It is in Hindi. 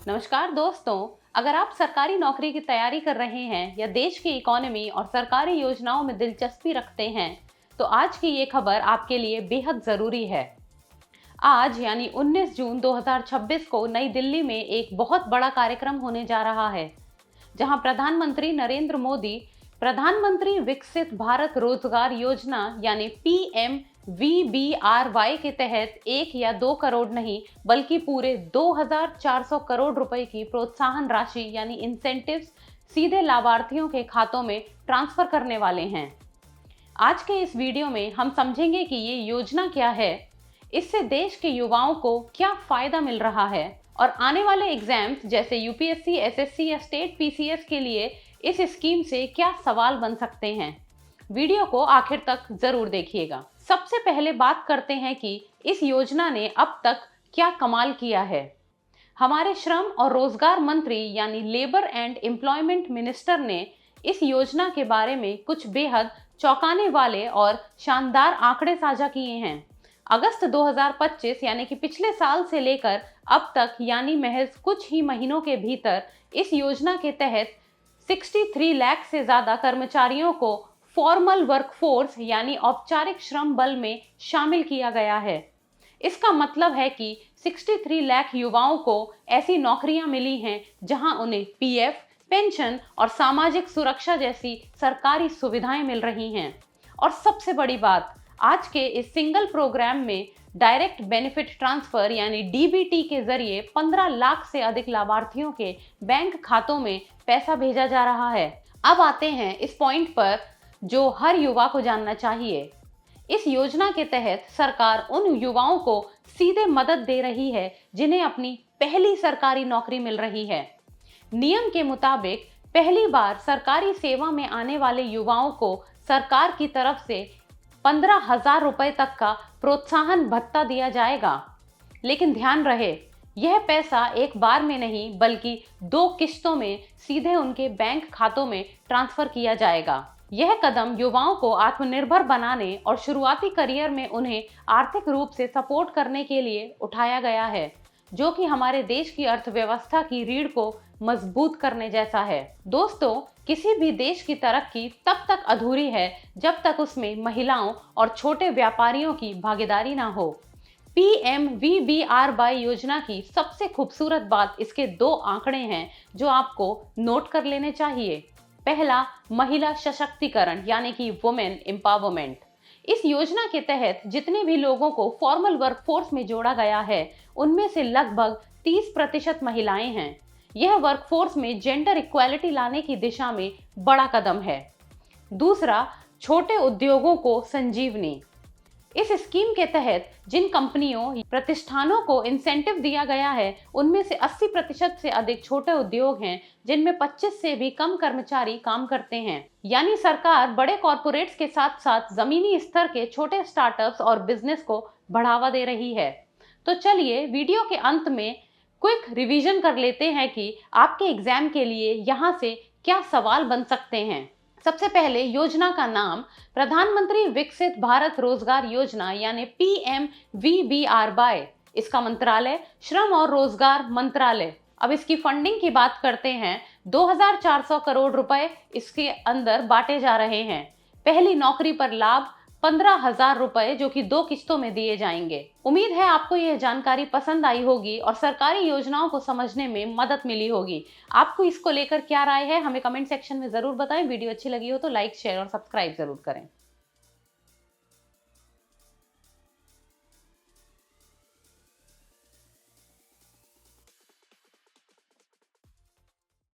नमस्कार दोस्तों, अगर आप सरकारी नौकरी की तैयारी कर रहे हैं या देश की इकोनॉमी और सरकारी योजनाओं में दिलचस्पी रखते हैं, तो आज की ये खबर आपके लिए बेहद जरूरी है। आज यानी 19 जून 2026 को नई दिल्ली में एक बहुत बड़ा कार्यक्रम होने जा रहा है, जहां प्रधानमंत्री नरेंद्र मोदी प्रधानमंत्री विकसित भारत रोजगार योजना यानी PMVBRY के तहत 1 या 2 करोड़ नहीं बल्कि पूरे 2400 करोड़ रुपए की प्रोत्साहन राशि यानी इंसेंटिव्स सीधे लाभार्थियों के खातों में ट्रांसफर करने वाले हैं। आज के इस वीडियो में हम समझेंगे कि ये योजना क्या है, इससे देश के युवाओं को क्या फायदा मिल रहा है और आने वाले एग्जाम्स जैसे यूपीएससी, एसएससी या स्टेट पीसीएस के लिए इस स्कीम से क्या सवाल बन सकते हैं। वीडियो को आखिर तक जरूर देखिएगा। सबसे पहले बात करते हैं कि इस योजना ने अब तक क्या कमाल किया है। हमारे श्रम और रोजगार मंत्री यानी लेबर एंड एम्प्लॉयमेंट मिनिस्टर ने इस योजना के बारे में कुछ बेहद चौंकाने वाले और शानदार आंकड़े साझा किए हैं। अगस्त 2025 यानी कि पिछले साल से लेकर अब तक यानी महज कुछ ही महीनों के भीतर इस योजना के तहत 63 लाख से ज्यादा कर्मचारियों को फॉर्मल वर्कफोर्स यानी औपचारिक श्रम बल में शामिल किया गया है। इसका मतलब है कि 63 लाख युवाओं को ऐसी नौकरियां मिली हैं जहां उन्हें पीएफ, पेंशन और सामाजिक सुरक्षा जैसी सरकारी सुविधाएं मिल रही हैं। और सबसे बड़ी बात, आज के इस सिंगल प्रोग्राम में डायरेक्ट बेनिफिट ट्रांसफर यानी डीबीटी के जरिए 15 लाख से अधिक लाभार्थियों के बैंक खातों में पैसा भेजा जा रहा है। अब आते हैं इस पॉइंट पर जो हर युवा को जानना चाहिए। इस योजना के तहत सरकार उन युवाओं को सीधे मदद दे रही है जिन्हें अपनी पहली सरकारी नौकरी मिल रही है। नियम के मुताबिक पहली बार सरकारी सेवा में आने वाले युवाओं को सरकार की तरफ से 15,000 रुपए तक का प्रोत्साहन भत्ता दिया जाएगा। लेकिन ध्यान रहे, यह पैसा एक बार में नहीं बल्कि 2 किश्तों में सीधे उनके बैंक खातों में ट्रांसफर किया जाएगा। यह कदम युवाओं को आत्मनिर्भर बनाने और शुरुआती करियर में उन्हें आर्थिक रूप से सपोर्ट करने के लिए उठाया गया है, जो कि हमारे देश की अर्थव्यवस्था की रीढ़ को मजबूत करने जैसा है। दोस्तों, किसी भी देश की तरक्की तब तक अधूरी है जब तक उसमें महिलाओं और छोटे व्यापारियों की भागीदारी ना हो। PMVBRY योजना की सबसे खूबसूरत बात इसके 2 आंकड़े हैं जो आपको नोट कर लेने चाहिए। पहला, महिला सशक्तिकरण यानी कि वुमेन एम्पावरमेंट। इस योजना के तहत जितने भी लोगों को फॉर्मल वर्कफोर्स में जोड़ा गया है, उनमें से लगभग 30% महिलाएं हैं। यह वर्कफोर्स में जेंडर इक्वालिटी लाने की दिशा में बड़ा कदम है। दूसरा, छोटे उद्योगों को संजीवनी। इस स्कीम के तहत जिन कंपनियों प्रतिष्ठानों को इंसेंटिव दिया गया है, उनमें से 80% से अधिक छोटे उद्योग हैं जिनमें 25 से भी कम कर्मचारी काम करते हैं। यानी सरकार बड़े कॉरपोरेट्स के साथ साथ जमीनी स्तर के छोटे स्टार्टअप्स और बिजनेस को बढ़ावा दे रही है। तो चलिए वीडियो के अंत में क्विक रिवीजन कर लेते हैं कि आपके एग्जाम के लिए यहाँ से क्या सवाल बन सकते हैं। सबसे पहले, योजना का नाम प्रधानमंत्री विकसित भारत रोजगार योजना यानी PMVBRY। इसका मंत्रालय श्रम और रोजगार मंत्रालय। अब इसकी फंडिंग की बात करते हैं। 2400 करोड़ रुपए इसके अंदर बांटे जा रहे हैं। पहली नौकरी पर लाभ 15,000 रुपए जो कि 2 किस्तों में दिए जाएंगे। उम्मीद है आपको यह जानकारी पसंद आई होगी और सरकारी योजनाओं को समझने में मदद मिली होगी। आपको इसको लेकर क्या राय है, हमें कमेंट सेक्शन में जरूर बताएं। वीडियो अच्छी लगी हो तो लाइक, शेयर और सब्सक्राइब जरूर करें।